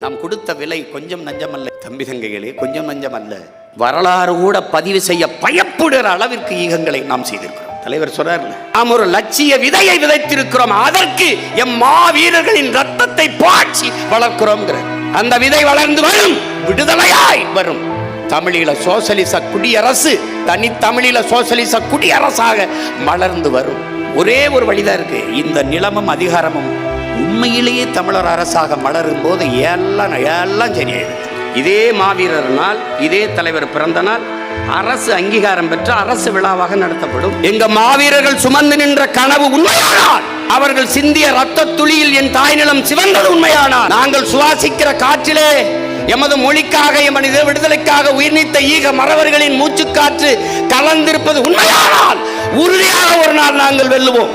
நாம் கொடுத்த விலை கொஞ்சம் நஞ்சமல்ல தம்பி தங்கைகளே, கொஞ்சம் நஞ்சம் அல்ல. வரலாறு கூட பதிவு செய்ய பயப்படுற அளவிற்கு ஈகங்களை நாம் செய்திருக்கிறோம். தலைவர் சொல்றார், நாம் ஒரு லட்சிய விதையை விதைத்திருக்கிறோம், அதற்கு எம் மாவீரர்களின் ரத்தத்தை பாய்ச்சி வளர்க்கிறோம். அந்த விதை வளர்ந்து வரும், விடுதலையாய் வரும். தமிழீழ சோசலிச குடியரசு தனி தமிழீழ சோசலிச குடியரசாக மலர்ந்து வரும். ஒரே ஒரு வழிதான் இருக்கு, இந்த நிலமும் அதிகாரமும் உண்மையிலேயே தமிழர் அரசாக மலரும் போது எல்லாம் சரியாயிடும். இதே மாவீரர் நாள், இதே தலைவர் பிறந்த நாள் அரசு அங்கீகாரம் பெற்ற அரசு விழாவாக நடத்தப்படும். எங்க மாவீரர்கள் சுமந்து நின்ற கனவு உண்மையானால், அவர்கள் சிந்திய ரத்த துளியில் என் தாய் நிலம் சிவந்தது உண்மையானால், நாங்கள் சுவாசிக்கிற காற்றிலே எமது மொழிக்காக எமது விடுதலைக்காக உயிர் நீத்த ஈக மறவர்களின் மூச்சுக்காற்று கலந்திருப்பது உண்மையானால், உறுதியாக ஒரு நாள் நாங்கள் வெல்லுவோம்.